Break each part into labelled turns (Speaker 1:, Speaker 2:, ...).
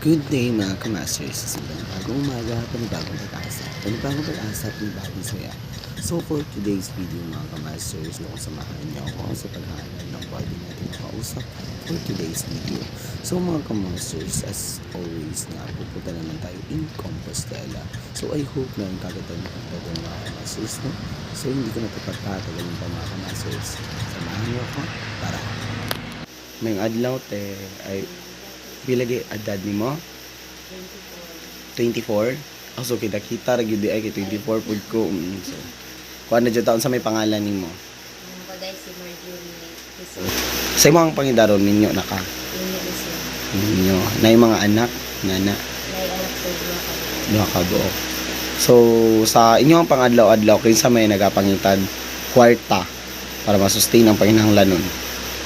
Speaker 1: Good day mga kamasters. Sa panibagong umaga, panibagong pag-asa. Panibagong pag-asa, panibagong saya. So for today's video mga kamasters, kung samahan niyo ako sa paghahanap ng pwede natin makausap for today's video. So mga kamasters, as always na pupunta naman tayo in Compostela. So I hope na yung kagatan ng pagdating mga kamasters, no? So hindi ko na pagpapatagalin pa mga kamasters. Samahan niyo ako para may adlaw te ay bilagi adad ni mo 24. So kita ra gyud ay kay 24 pud ko. So kuan na jud taon sa may pangalan nimo.
Speaker 2: Paday si Marjorie kasi
Speaker 1: Sa imo ang pangidaron ninyo naka
Speaker 2: yun yung isa.
Speaker 1: ninyo nay mga anak nana
Speaker 2: May anak ko dua kami.
Speaker 1: duha ka buok. So sa inyo ang pangadlaw-adlaw kinsa may nagapangitan kwarta para ma-sustain ang panginahanglanon.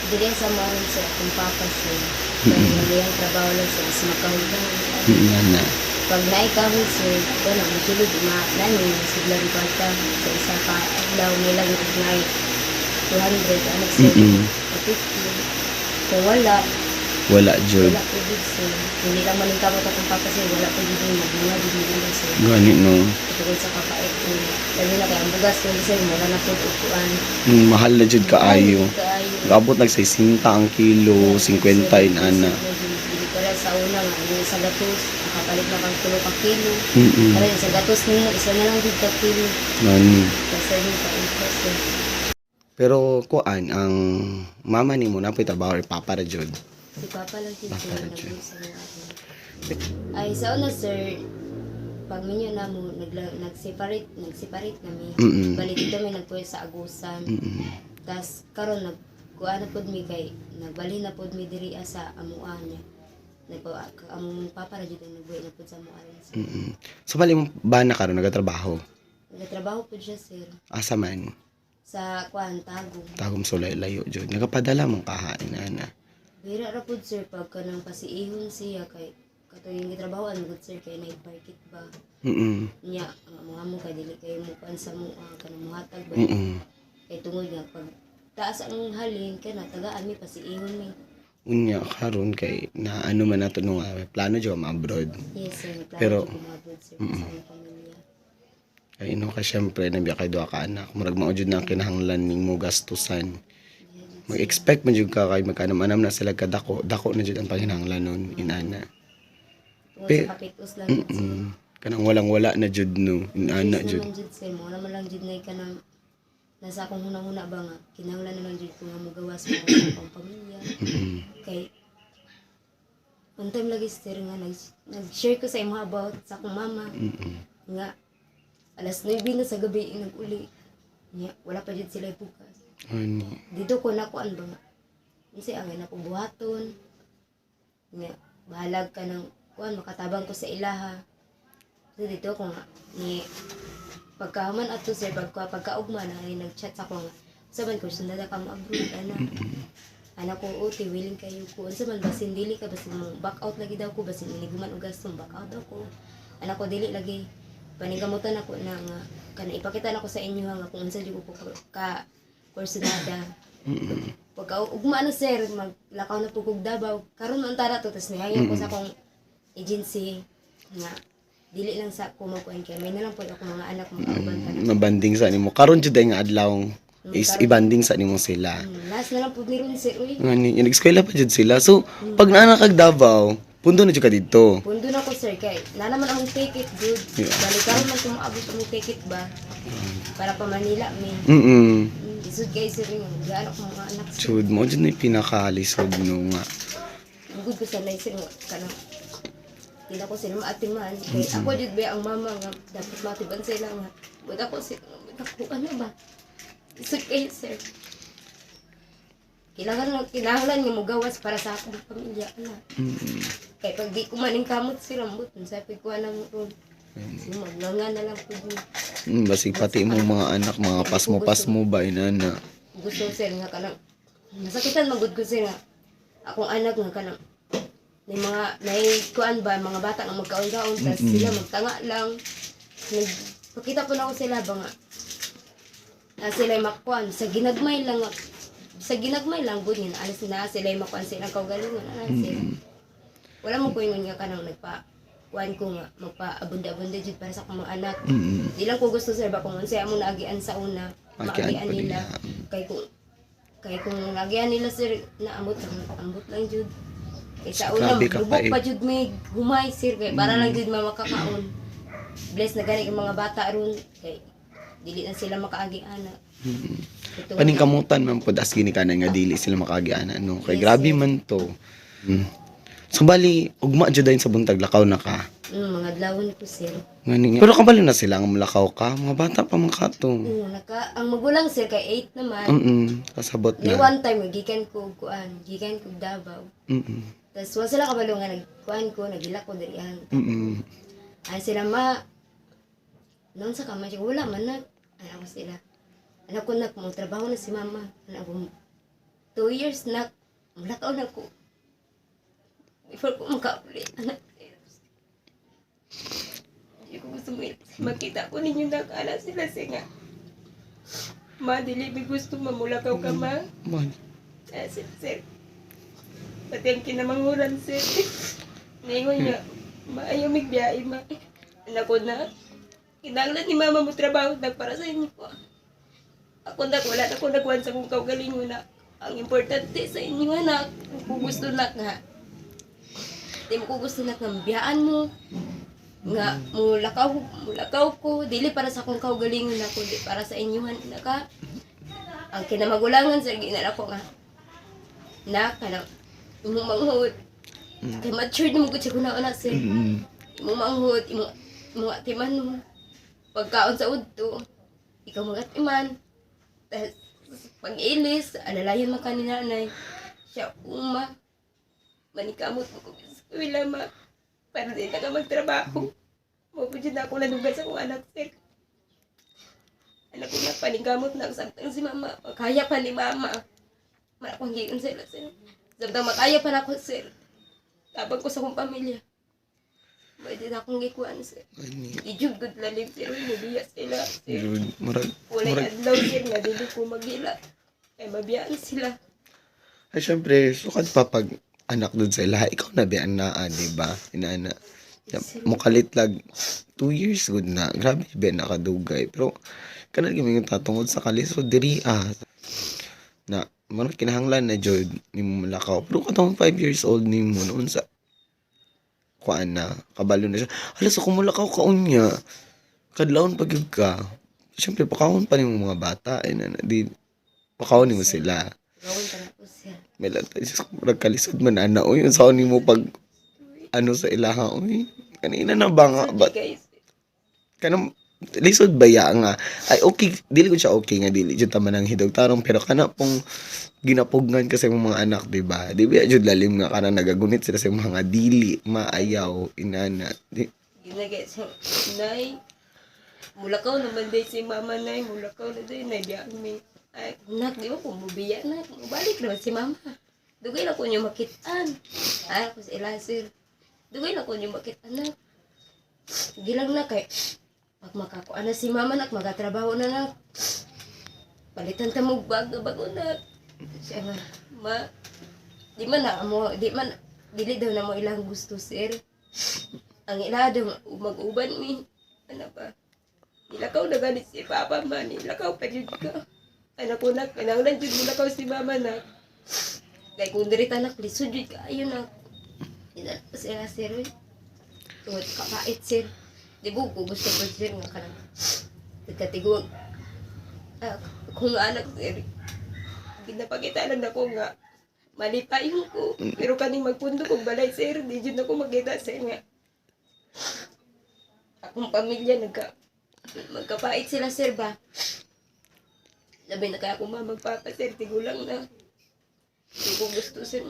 Speaker 2: Dili sa maron sa akong papa siya. Hindi ang trabaho lang sa is makahulgang.
Speaker 1: Nana.
Speaker 2: Pag naikawin sir, ito na, masulod, nani, siglang kwarta sa isa ka, daw nilang ignay 200, anak sir, 50. Kung wala
Speaker 1: Jud.
Speaker 2: po din sir. Hindi lang maling kamot akong papa sir, wala po din magbunga, din lang sir.
Speaker 1: Gani no.
Speaker 2: Tungkol sa kapait ko. Lalo na kaya ang bugas ko sir, mura na po upuan.
Speaker 1: Mahal na jud kaayo.
Speaker 2: Kaayo.
Speaker 1: Gabot nag 60 ang kilo, 50 in ana.
Speaker 2: Hindi ko lang sa una nga, yung sa gatos, nakapalit na kang tulo ka kilo.
Speaker 1: Mm.
Speaker 2: Pero yung sa gatos nimo, isa na lang din ka kilo.
Speaker 1: Nani.
Speaker 2: Kasi yung ka-interest eh.
Speaker 1: Pero kuan ang mama nimo na pay trabaho or papa ra jud.
Speaker 2: Si Papa lang din
Speaker 1: Papa
Speaker 2: sir,
Speaker 1: lang siya.
Speaker 2: nag-usa na ako. Ay, sa una sir, pag minyo na mo, nag-separate kami. Balik dito may nagpuyo sa Agusan. Tas karon nagkuha na pod mi kay nagbali na pod mi diri sa amuan niya. Ang papa ra jud ang nagbuhi na pod sa amuan.
Speaker 1: So bali mo ba na karon nagatrabaho?
Speaker 2: Nagtrabaho pod siya sir
Speaker 1: Asa man?
Speaker 2: sa kuan Tagum.
Speaker 1: Tagom sulay layo jud. Nagapadala mong kahain ana.
Speaker 2: Bira ra pod sir pagka nang pasiihon siya kay katuig gitrabahoan gud sir kay naiparkit ba. Nya ang mga mo kay dili kay mo kuan sa mo kanang muhatag ba. Kay tungod nga pag taas ang halin kay natagaan mi pasiihon mi.
Speaker 1: Unya karon kay na ano man nato nung plano jud ma-abroad.
Speaker 2: Yes sir, may plano
Speaker 1: Pero,
Speaker 2: ko kumabot sir sa aming pamilya.
Speaker 1: Ay ino ka syempre nabiya kay duha ka anak. Murag mao jud na ang kinahanglan nimo gastusan. Mag-expect man jud ka kay magkanam-anam na sila kadako. Dako na jud ang panginahanglan nun inana.
Speaker 2: Tungod
Speaker 1: Pe-
Speaker 2: sa kapitos lang yun, sir.
Speaker 1: Kanang walang-wala na jud no. Inana
Speaker 2: Yes
Speaker 1: jud.
Speaker 2: naman jud sir, mo naman lang jud na kanang nasa akong hunang-huna ba nga kinahanglan naman jud ko nga mogawas mo sa akong pamilya. Kay one time lagi sir nga nag-share ko sa imo about sa akong mama nga alas 9 na sa gabi nag-uli nga wala pa jud sila bukas.
Speaker 1: Ano?
Speaker 2: Dito ko nakuan ba nga kasi angay na ko buhaton nga bahalag ka ng kuan makatabang ko sa ilaha. So dito ko nga ni pagkahuman ato sir pagkaugma na ay nag-chat ako nga saban ko sundada ka mo abroad anak ko uti willing kayo ko unsa man basin dili ka basin mo back out lagi daw ko basin iniguman og gasto back out daw ko anak ko dili lagi panigamutan ako na nga kana ipakita na ko sa inyo nga kung unsa jud ko ka kursunada. Pagka ugma na sir maglakaw na pugog Davao karon man tara to tas nihayon ko sa akong agency nga dili lang sa ko magkuan kay may na lang po ako mga anak mga uban ka na.
Speaker 1: Mabanding sa nimo. Karon jud ay nga adlaw is ibanding sa nimo sila.
Speaker 2: Last na lang po ni ron sir uy.
Speaker 1: Ngani, nag-eskwela pa jud sila. So, pag naa kag Davao, pundo na jud ka dito.
Speaker 2: Pundo na ko sir kay na naman akong take it good.
Speaker 1: Yeah.
Speaker 2: Balik karon man kumaabot ang take it ba para pa Manila mi. Isud kay sir yung gaano ko mga anak sir.
Speaker 1: Jud mo jud na yung pinakalisod no nga.
Speaker 2: Ang good ko sa life sir nga kana hindi ko sila maatiman. Kay ako jud ba ang mama nga dapat matiban sila nga. Wala ko sila ako ano ba? Isud kay sir. Kinahanglan nga mo gawas para sa akong pamilya na. Kay pag di ko maning kamot sila mut sa ko na mo ron. Maglanga na lang pud ni.
Speaker 1: Basig pati mo mga anak, mga pasmo-pasmo ba inana.
Speaker 2: Gusto sir nga kanang nasakitan magud ko sir nga akong anak nga kanang may mga kuan ba mga bata nga magkaon-kaon tas sila magtanga lang nagpakita po na ako sila ba nga sila makuan sa ginagmay lang gud yun alas na sila makuan sila kaugalingon ana sila wala mo ko ingon nga kanang kuan ko nga magpa-abunda-abunda jud para sa akong mga anak. Di lang ko gusto sir ba kung unsay among naagian sa una, maagian nila. Kay kung naagian nila sir na ambot lang jud. Kay sa una
Speaker 1: Grabe ka pa,
Speaker 2: lubok pa jud may humay sir kay para lang jud makakaon. Bless na gani ang mga bata ron kay dili na sila makaagian.
Speaker 1: Paningkamutan man pod as gini kanan nga dili sila makagianan no. Kay
Speaker 2: Yes,
Speaker 1: grabe
Speaker 2: sir.
Speaker 1: man to. So bali ugma jud dayon sa buntag lakaw na ka.
Speaker 2: Mga adlawon ko sir.
Speaker 1: Ngani nga. Pero kabalo na sila nga mulakaw ka, mga bata pa man kato.
Speaker 2: Ang magulang sir kay 8 naman.
Speaker 1: Kasabot
Speaker 2: Ni
Speaker 1: na.
Speaker 2: one time gikan ko Davao. Tas wa sila kabalo nga nagkuan ko nagila ko dirihan. Ay sila noon sa kamay siya wala man anak ko sila. Anak ko mo trabaho na si mama. Anak ko 2 years mulakaw na ko. Before ko makauli anak. Hindi ko gusto makita ko ninyo nakala sila siya nga. Ma, dili mi gusto mamulakaw ka ma.
Speaker 1: Man.
Speaker 2: Sir. Pati ang kinamanguran sir. Ningon nga, maayaw migbiyahe ma. Anak ko na. Kinanglan ni mama mo trabaho para sa inyo po. Ako wala na ko nagwan sa kong kaugalingon na. Ang importante sa inyo anak. Kung gusto na nga. Di mo ko gusto na nga biyaan mo. Nga, mulakaw ko. Dili para sa akong kaugalingon na kundi para sa inyo na ka. Ang kinamagulangan sir, ginala ko nga. Kanang imong manghod. Kay matured mo ko siya kuna sir. Imong manghod, imong atiman mo. Pagkaon sa udto, ikaw mag-atiman. Tapos, pag-ilis, alalayan man ka ni nanay. Siya, manikamot mo ko sa kuwila ma. Para din na ka magtrabaho. Mapudyan na ako lanugan sa kong anak sir. Anak ko na panigamot na samtang si mama. Kaya pa ni mama. Manakong giyon sila sir. Samtang makaya pa na ako sir. Tabang ko sa kong pamilya. Pwede na akong gikuan sir. Ijud good lalim sir. Nabiya sila sir. Walay adlaw sir nga dili ko magila. Kaya mabiyaan sila.
Speaker 1: Ay syempre, sukad pa pag anak dun sa ila, ikaw na biyaan na, di ba? Inaana. Mukalit lag 2 years good na. Grabe ba nakadugay. Pero kanal kami yung tatungod sa kalisod diri na manong kinahanglan na jud ni mo malakaw. Pero katong 5 years old ni mo noon sa kuan na kabalo na siya. Hala sa kumulakaw ka unya. Kadlawon pag yun ka. Siyempre pakawon pa ni mo mga bata di pakawon ni mo sila.
Speaker 2: Gawin ka na po sir.
Speaker 1: May lantay sa kalisod man ana oy unsa ni mo pag sa ilaha oy. Kanina na ba nga ba
Speaker 2: Guys,
Speaker 1: kanang lisod baya nga ay okay dili ko siya okay nga dili jud ta man ang hidog tarong pero kana pong ginapugngan kasi mong mga anak di ba jud lalim nga kana nagagunit sila sa mga dili maayaw inana
Speaker 2: ginagay sa nay. Mulakaw naman day si mama nay. Mulakaw na day nay biyaan mi. Ay, nak, di ba kung mubiya na. Mabalik naman si mama. Dugay lang ko niyo makitaan. Ay, ako sa ila sir. Dugay lang ko niyo makitaan na. Gilang na kay pag makakuan na si mama nak magatrabaho na nak. Palitan ta mo bago na. Siya nga, dili daw na mo ilang gusto sir. Ang ila daw mag-uban mi. Ano ba? Nilakaw na ganit si papa man. Nilakaw pa jud ka. Anak ko nak, kinanglan jud mo nakaw si mama nak. Kaya kung dirita nak, lisod jud ka ayun nak. Ina pa siya sir. Tungod kapait sir. Di ko gusto ko sir nga kanang nagkatigong. Kung anak sir, ginapakita lang ako nga malipayon ko. Pero kaning magpundo kong balay sir, di jud ako magkita sir nga. Akong pamilya magkapait sila sir ba? Labi na kaya akong magpapa sir, tigulang na. Hindi ko gusto sir.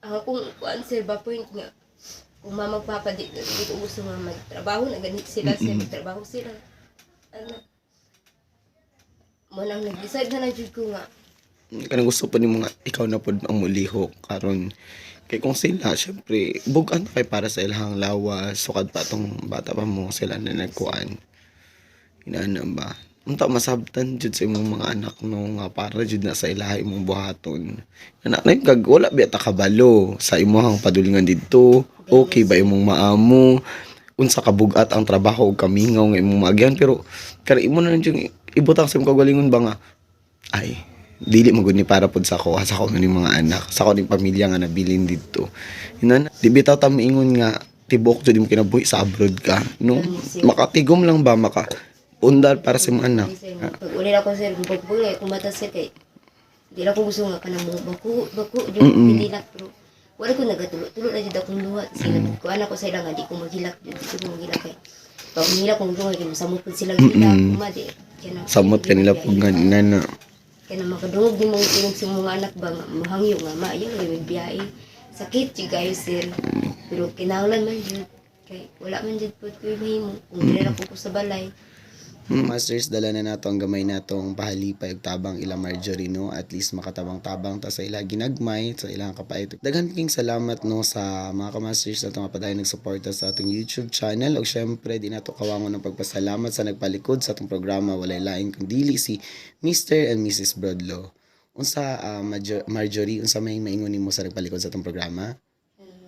Speaker 2: Akong kuan sir ba point nga. Kung magpapa di ko gusto nga magtrabaho na ganit sila sir, magtrabaho sila. Manang nag-decide na lang jud ko nga.
Speaker 1: kanang gusto pa ni mga ikaw na pod ang mulihok karon kay kung sila syempre bugan kay para sa ilahang lawas sukad pa tong bata pa mo sila na nagkuan inana ba unta masabtan jud sa imong mga anak no nga para jud na sa ilaha imong buhaton. Anak na yung kag wala biya ta kabalo sa imong padulngan didto. Okay ba imong maamo? Unsa ka bugat ang trabaho ug kamingaw nga imong maagyan pero kare imo na lang jud ibutang sa imong kagalingon ba nga ay dili mo gud ni para pud sa ko ni mga anak sa ko ni pamilya nga nabilin didto. Inan di bitaw ta miingon nga tibok jud mo kinabuhi sa abroad ka no makatigom lang ba maka undar para sa mga anak.
Speaker 2: Pag uli ako sir, bugbog kung mata sir kay di na ko gusto nga kanang mo bako
Speaker 1: Mm-mm.
Speaker 2: dilak pero wala ko nagatulo na jud akong luha sila ko anak ko sa ila nga di ko maghilak jud di ko maghilak kay pag mahilak kong luha kay samot pud sila gila kumadi kana
Speaker 1: Samot kanila pug nga nana.
Speaker 2: kana makadungog di mong tulog sa mga anak ba nga mahangyo nga maayo may biyahe sakit jud kayo sir pero kinahanglan man jud kay wala man jud pud ko mahimo kung dili na ko sa balay.
Speaker 1: Masters, dala na nato ang gamay natong pahalipay ug tabang ila Marjorie no, at least makatabang-tabang ta sa ila ginagmay sa ilang kapait. Daghan king salamat no sa mga ka-masters nato nga padayon nagsuporta sa atong YouTube channel ug syempre di nato kawangon ng pagpasalamat sa nagpalikod sa atong programa walay lain kundi si Mr. and Mrs. Broadlaw. Unsa Marjorie, unsa may maingon nimo sa nagpalikod sa atong programa?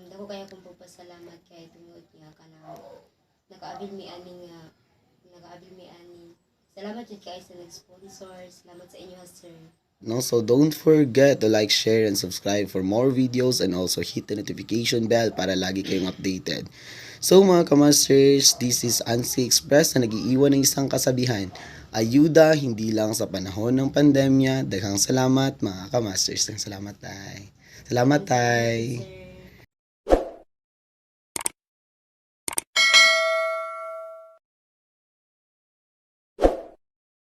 Speaker 2: Dako kaya kong pagpasalamat kay tungod niya kanang nakaabil mi ani nga nakaabil mi ani. Salamat jud kay sa nag-sponsor. Salamat sa inyo sir.
Speaker 1: No, so don't forget to like, share, and subscribe for more videos and also hit the notification bell para lagi kayong updated. So mga kamasters, this is Ansi Express na nag-iiwan ng isang kasabihan. Ayuda hindi lang sa panahon ng pandemya. Daghang salamat mga kamasters. Salamat tay. Salamat tay.
Speaker 2: Sir.